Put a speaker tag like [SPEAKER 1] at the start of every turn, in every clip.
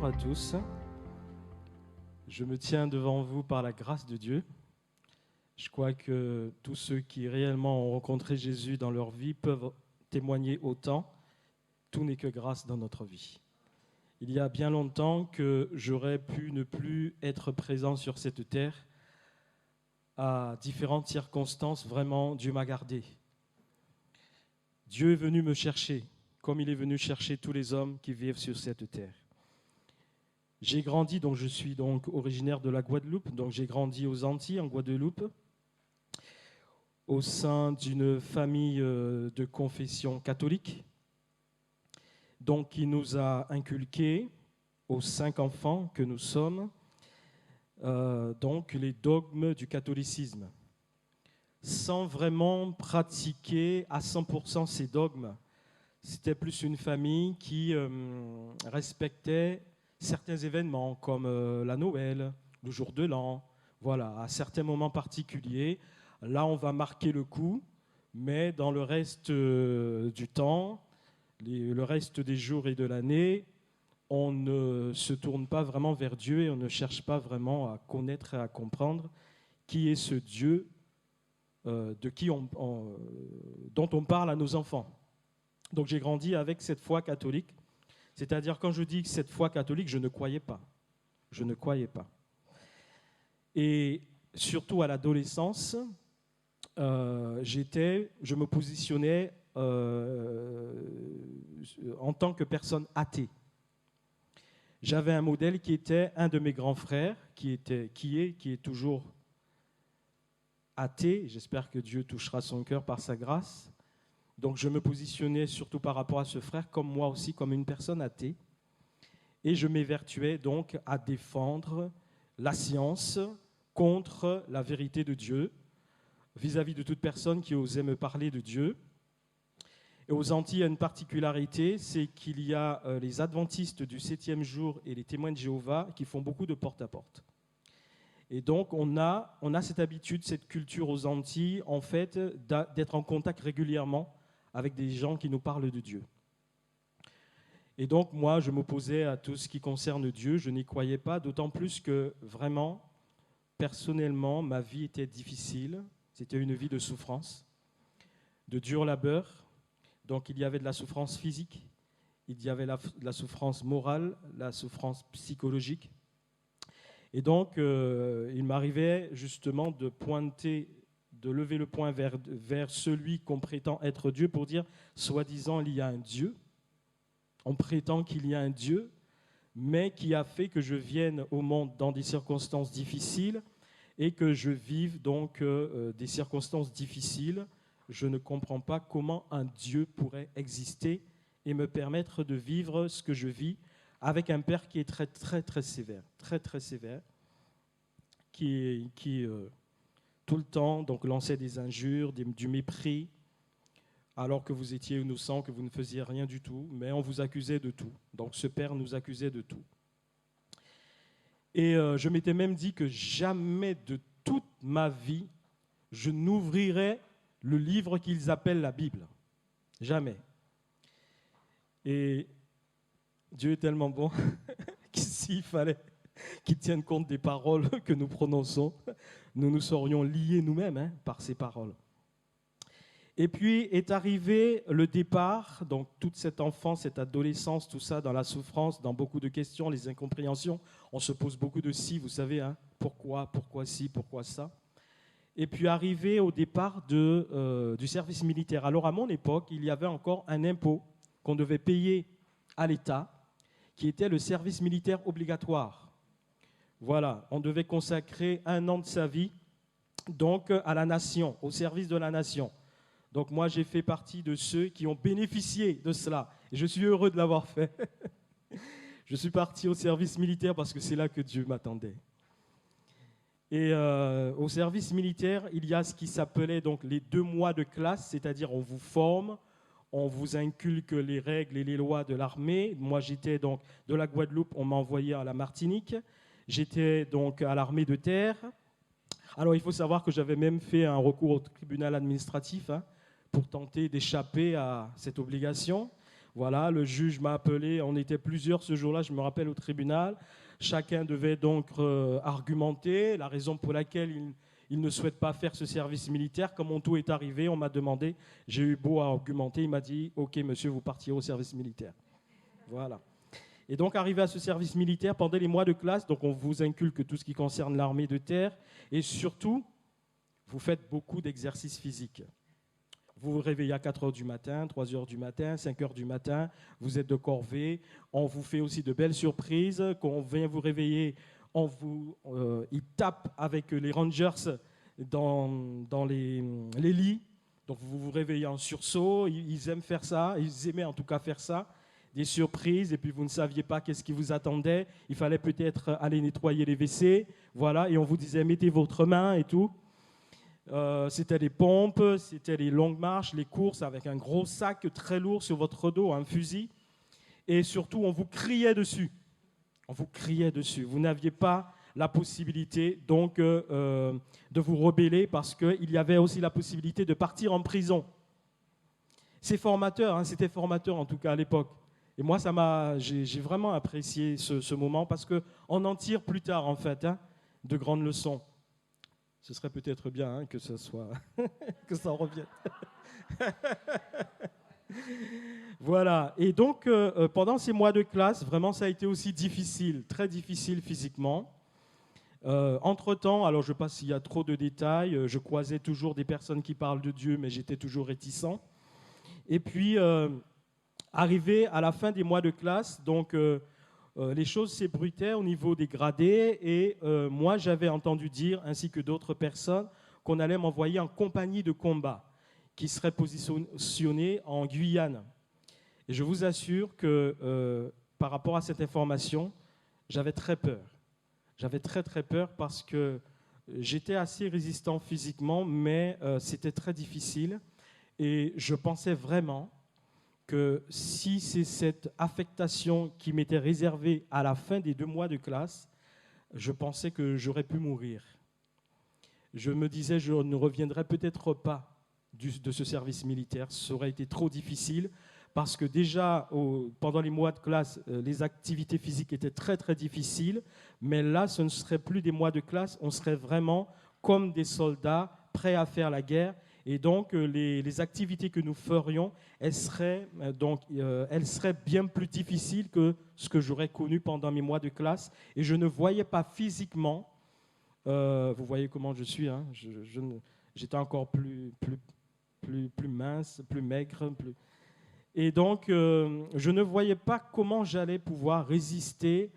[SPEAKER 1] bonjour à tous. Je me tiens devant vous par la grâce de Dieu. Je crois que tous ceux qui réellement ont rencontré Jésus dans leur vie peuvent témoigner autant. Tout n'est que grâce dans notre vie. Il y a bien longtemps que j'aurais pu ne plus être présent sur cette terre. À différentes circonstances, vraiment, Dieu m'a gardé. Dieu est venu me chercher, comme il est venu chercher tous les hommes qui vivent sur cette terre. J'ai grandi, donc je suis donc originaire de la Guadeloupe, donc j'ai grandi aux Antilles, en Guadeloupe, au sein d'une famille de confession catholique, donc qui nous a inculqué, aux 5 enfants que nous sommes, donc les dogmes du catholicisme, sans vraiment pratiquer à 100% ces dogmes. C'était plus une famille qui respectait certains événements comme la Noël, le jour de l'an, voilà, à certains moments particuliers. Là, on va marquer le coup, mais dans le reste du temps, le reste des jours et de l'année, on ne se tourne pas vraiment vers Dieu et on ne cherche pas vraiment à connaître et à comprendre qui est ce Dieu dont on parle à nos enfants. Donc j'ai grandi avec cette foi catholique. C'est-à-dire, quand je dis cette foi catholique, je ne croyais pas. Je ne croyais pas. Et surtout à l'adolescence, je me positionnais en tant que personne athée. J'avais un modèle qui était un de mes grands frères, qui est toujours athée. J'espère que Dieu touchera son cœur par sa grâce. Donc je me positionnais surtout par rapport à ce frère, comme moi aussi, comme une personne athée. Et je m'évertuais donc à défendre la science contre la vérité de Dieu, vis-à-vis de toute personne qui osait me parler de Dieu. Et aux Antilles, il y a une particularité, c'est qu'il y a les adventistes du 7e jour et les témoins de Jéhovah qui font beaucoup de porte-à-porte. Et donc, on a cette habitude, cette culture aux Antilles, en fait, d'être en contact régulièrement avec des gens qui nous parlent de Dieu. Et donc, moi, je m'opposais à tout ce qui concerne Dieu, je n'y croyais pas, d'autant plus que, vraiment, personnellement, ma vie était difficile. C'était une vie de souffrance, de dur labeur. Donc, il y avait de la souffrance physique, il y avait de la souffrance morale, la souffrance psychologique. Et donc, il m'arrivait justement de lever le poing vers celui qu'on prétend être Dieu pour dire, soi-disant, il y a un Dieu. On prétend qu'il y a un Dieu, mais qui a fait que je vienne au monde dans des circonstances difficiles et que je vive donc des circonstances difficiles. Je ne comprends pas comment un Dieu pourrait exister et me permettre de vivre ce que je vis avec un père qui est très, très, très sévère, qui tout le temps donc, lançait des injures, du mépris, alors que vous étiez innocent, que vous ne faisiez rien du tout, mais on vous accusait de tout. Donc ce père nous accusait de tout. Et je m'étais même dit que jamais de toute ma vie, je n'ouvrirais le livre qu'ils appellent la Bible. Jamais. Et Dieu est tellement bon que s'il fallait qu'il tienne compte des paroles que nous prononçons, nous nous serions liés nous-mêmes par ces paroles. Et puis est arrivé le départ, donc toute cette enfance, cette adolescence, tout ça dans la souffrance, dans beaucoup de questions, les incompréhensions. On se pose beaucoup de si, vous savez, pourquoi si, pourquoi ça. Et puis arrivé au départ du service militaire. Alors à mon époque, il y avait encore un impôt qu'on devait payer à l'État, qui était le service militaire obligatoire. Voilà, on devait consacrer 1 an de sa vie donc à la nation, au service de la nation. Donc moi, j'ai fait partie de ceux qui ont bénéficié de cela. Et je suis heureux de l'avoir fait. Je suis parti au service militaire parce que c'est là que Dieu m'attendait. Et au service militaire, il y a ce qui s'appelait donc les 2 mois de classe, c'est-à-dire on vous forme, on vous inculque les règles et les lois de l'armée. Moi, j'étais donc de la Guadeloupe, on m'a envoyé à la Martinique. J'étais donc à l'armée de terre. Alors, il faut savoir que j'avais même fait un recours au tribunal administratif pour tenter d'échapper à cette obligation. Voilà, le juge m'a appelé, on était plusieurs ce jour-là, je me rappelle, au tribunal. Chacun devait donc argumenter la raison pour laquelle il ne souhaite pas faire ce service militaire. Quand mon tour est arrivé, on m'a demandé, j'ai eu beau argumenter, il m'a dit « Ok, monsieur, vous partirez au service militaire ». Voilà. Et donc, arrivé à ce service militaire, pendant les mois de classe, donc on vous inculque tout ce qui concerne l'armée de terre, et surtout, vous faites beaucoup d'exercices physiques. Vous vous réveillez à 4 heures du matin, 3 heures du matin, 5 heures du matin, vous êtes de corvée. On vous fait aussi de belles surprises. Quand on vient vous réveiller, ils tapent avec les Rangers dans les lits. Donc vous vous réveillez en sursaut. Ils aiment faire ça, ils aimaient en tout cas faire ça. Des surprises, et puis vous ne saviez pas qu'est-ce qui vous attendait. Il fallait peut-être aller nettoyer les WC. Voilà, et on vous disait mettez votre main et tout. C'était les pompes, c'était les longues marches, les courses avec un gros sac très lourd sur votre dos, un fusil. Et surtout, on vous criait dessus. On vous criait dessus. Vous n'aviez pas la possibilité donc de vous rebeller parce qu'il y avait aussi la possibilité de partir en prison. C'est formateur, hein, c'était formateur en tout cas à l'époque. Et moi, j'ai vraiment apprécié ce moment parce qu'on en tire plus tard en fait de grandes leçons. Ce serait peut-être bien que ça soit que ça revienne. Voilà. Et donc, pendant ces mois de classe, vraiment, ça a été aussi difficile, très difficile physiquement. Entre-temps, alors je ne sais pas s'il y a trop de détails, je croisais toujours des personnes qui parlent de Dieu, mais j'étais toujours réticent. Et puis, arrivé à la fin des mois de classe, donc les choses s'ébruitaient au niveau des gradés et moi j'avais entendu dire, ainsi que d'autres personnes, qu'on allait m'envoyer en compagnie de combat qui serait positionnée en Guyane. Et je vous assure que par rapport à cette information, j'avais très peur. J'avais très très peur parce que j'étais assez résistant physiquement, mais c'était très difficile et je pensais vraiment que si c'est cette affectation qui m'était réservée à la fin des 2 mois de classe, je pensais que j'aurais pu mourir. Je me disais, je ne reviendrai peut-être pas de ce service militaire. Ça aurait été trop difficile parce que déjà, pendant les mois de classe, les activités physiques étaient très, très difficiles. Mais là, ce ne serait plus des mois de classe. On serait vraiment comme des soldats prêts à faire la guerre. Et donc, les activités que nous ferions, elles seraient bien plus difficiles que ce que j'aurais connu pendant mes mois de classe. Et je ne voyais pas physiquement, vous voyez comment je suis, hein, j'étais encore plus mince, plus maigre. Et donc, je ne voyais pas comment j'allais pouvoir résister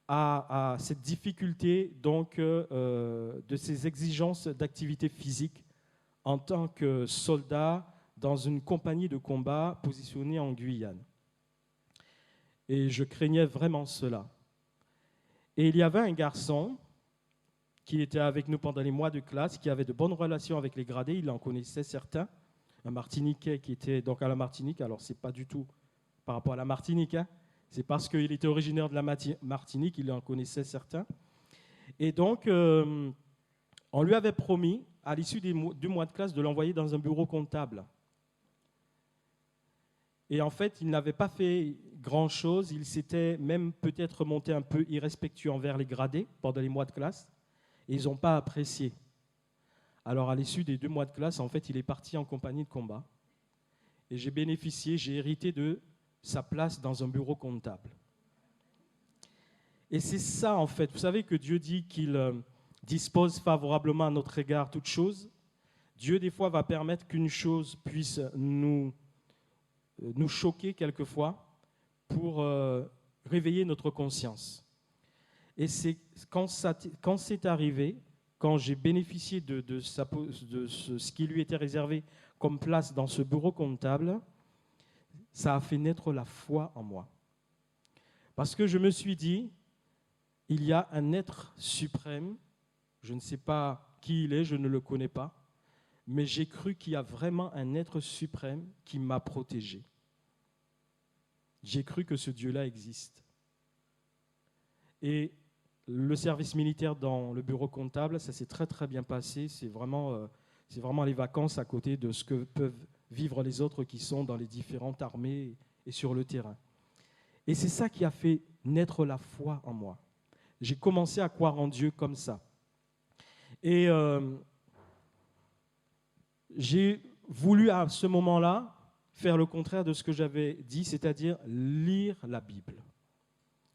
[SPEAKER 1] à cette difficulté donc, de ces exigences d'activité physique en tant que soldat dans une compagnie de combat positionnée en Guyane. Et je craignais vraiment cela. Et il y avait un garçon qui était avec nous pendant les mois de classe, qui avait de bonnes relations avec les gradés, il en connaissait certains, un Martiniquais qui était donc à la Martinique, alors ce n'est pas du tout par rapport à la Martinique, hein, c'est parce qu'il était originaire de la Martinique, il en connaissait certains. Et donc, on lui avait promis, à l'issue des 2 mois de classe, de l'envoyer dans un bureau comptable. Et en fait, il n'avait pas fait grand-chose. Il s'était même peut-être monté un peu irrespectueux envers les gradés pendant les mois de classe. Et ils n'ont pas apprécié. Alors, à l'issue des 2 mois de classe, en fait, il est parti en compagnie de combat. Et j'ai hérité de sa place dans un bureau comptable. Et c'est ça, en fait. Vous savez que Dieu dit qu'il dispose favorablement à notre égard toutes choses. Dieu, des fois, va permettre qu'une chose puisse nous choquer quelquefois pour réveiller notre conscience. Et c'est quand c'est arrivé, quand j'ai bénéficié de ce qui lui était réservé comme place dans ce bureau comptable, ça a fait naître la foi en moi. Parce que je me suis dit, il y a un être suprême, je ne sais pas qui il est, je ne le connais pas, mais j'ai cru qu'il y a vraiment un être suprême qui m'a protégé. J'ai cru que ce Dieu-là existe. Et le service militaire dans le bureau comptable, ça s'est très très bien passé. C'est vraiment les vacances à côté de ce que peuvent vivre les autres qui sont dans les différentes armées et sur le terrain. Et c'est ça qui a fait naître la foi en moi. J'ai commencé à croire en Dieu comme ça. Et j'ai voulu à ce moment-là faire le contraire de ce que j'avais dit, c'est-à-dire lire la Bible.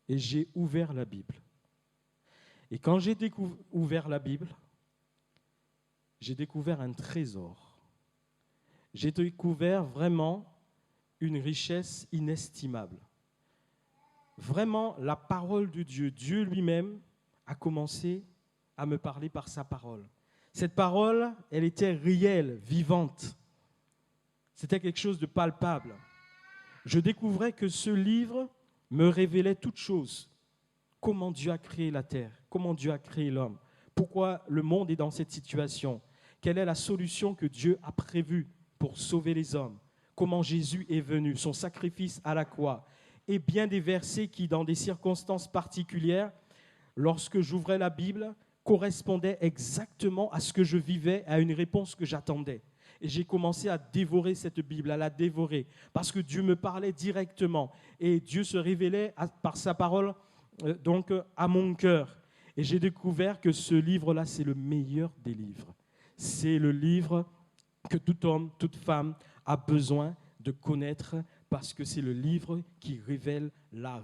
[SPEAKER 1] Et j'ai ouvert la Bible. Et quand j'ai ouvert la Bible, j'ai découvert un trésor. J'ai découvert vraiment une richesse inestimable. Vraiment, la parole de Dieu, Dieu lui-même a commencé à me parler par sa parole. Cette parole, elle était réelle, vivante. C'était quelque chose de palpable. Je découvrais que ce livre me révélait toutes choses. Comment Dieu a créé la terre, comment Dieu a créé l'homme, pourquoi le monde est dans cette situation, quelle est la solution que Dieu a prévue pour sauver les hommes, comment Jésus est venu, son sacrifice à la croix, et bien des versets qui, dans des circonstances particulières, lorsque j'ouvrais la Bible, correspondaient exactement à ce que je vivais, à une réponse que j'attendais. Et j'ai commencé à dévorer cette Bible, à la dévorer, parce que Dieu me parlait directement, et Dieu se révélait par sa parole donc à mon cœur. Et j'ai découvert que ce livre-là, c'est le meilleur des livres. C'est le livre que tout homme, toute femme a besoin de connaître, parce que c'est le livre qui révèle la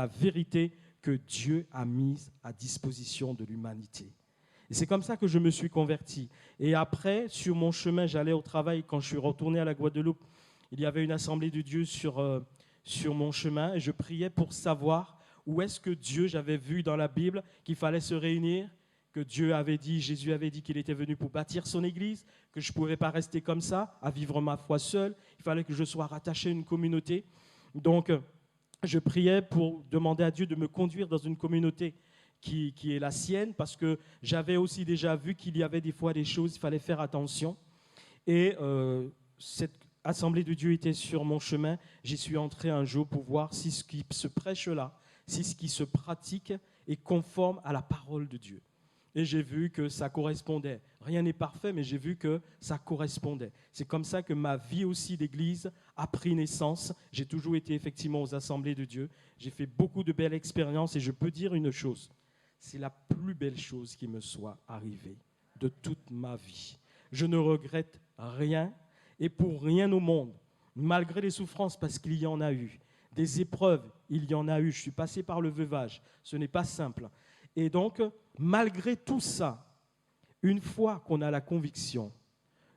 [SPEAKER 1] vérité que Dieu a mise à disposition de l'humanité. Et c'est comme ça que je me suis converti. Et après, sur mon chemin, j'allais au travail. Quand je suis retourné à la Guadeloupe, il y avait une assemblée de Dieu sur mon chemin. Et je priais pour savoir où est-ce que Dieu, j'avais vu dans la Bible qu'il fallait se réunir, que Dieu avait dit, Jésus avait dit qu'il était venu pour bâtir son église, que je ne pouvais pas rester comme ça, à vivre ma foi seul. Il fallait que je sois rattaché à une communauté. Donc, je priais pour demander à Dieu de me conduire dans une communauté qui est la sienne, parce que j'avais aussi déjà vu qu'il y avait des fois des choses, il fallait faire attention. Et cette assemblée de Dieu était sur mon chemin. J'y suis entré un jour pour voir si ce qui se prêche là, si ce qui se pratique est conforme à la parole de Dieu. Et j'ai vu que ça correspondait. Rien n'est parfait, mais j'ai vu que ça correspondait. C'est comme ça que ma vie aussi d'église a pris naissance. J'ai toujours été effectivement aux assemblées de Dieu. J'ai fait beaucoup de belles expériences et je peux dire une chose. C'est la plus belle chose qui me soit arrivée de toute ma vie. Je ne regrette rien et pour rien au monde, malgré les souffrances, parce qu'il y en a eu, des épreuves, il y en a eu. Je suis passé par le veuvage. Ce n'est pas simple. Et donc, malgré tout ça, une fois qu'on a la conviction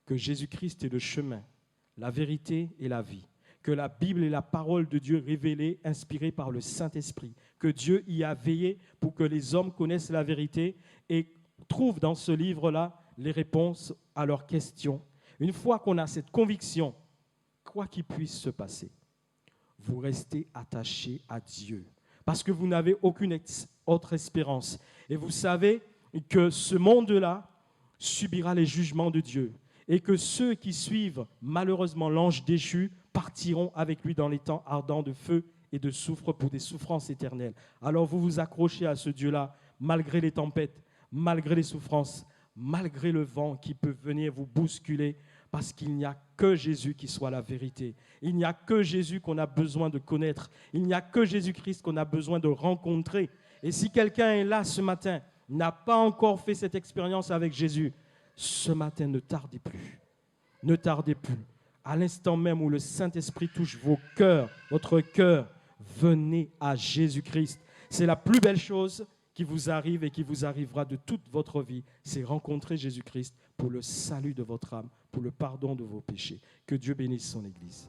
[SPEAKER 1] que Jésus-Christ est le chemin, la vérité et la vie, que la Bible est la parole de Dieu révélée, inspirée par le Saint-Esprit, que Dieu y a veillé pour que les hommes connaissent la vérité et trouvent dans ce livre-là les réponses à leurs questions. Une fois qu'on a cette conviction, quoi qu'il puisse se passer, vous restez attaché à Dieu, parce que vous n'avez aucune autre espérance. Et vous savez que ce monde-là subira les jugements de Dieu et que ceux qui suivent malheureusement l'ange déchu partiront avec lui dans les temps ardents de feu et de soufre pour des souffrances éternelles. Alors vous vous accrochez à ce Dieu-là malgré les tempêtes, malgré les souffrances, malgré le vent qui peut venir vous bousculer, parce qu'il n'y a que Jésus qui soit la vérité. Il n'y a que Jésus qu'on a besoin de connaître. Il n'y a que Jésus-Christ qu'on a besoin de rencontrer. Et si quelqu'un est là ce matin, n'a pas encore fait cette expérience avec Jésus, ce matin, ne tardez plus. Ne tardez plus. À l'instant même où le Saint-Esprit touche vos cœurs, votre cœur, venez à Jésus-Christ. C'est la plus belle chose qui vous arrive et qui vous arrivera de toute votre vie, c'est rencontrer Jésus-Christ pour le salut de votre âme, pour le pardon de vos péchés. Que Dieu bénisse son Église.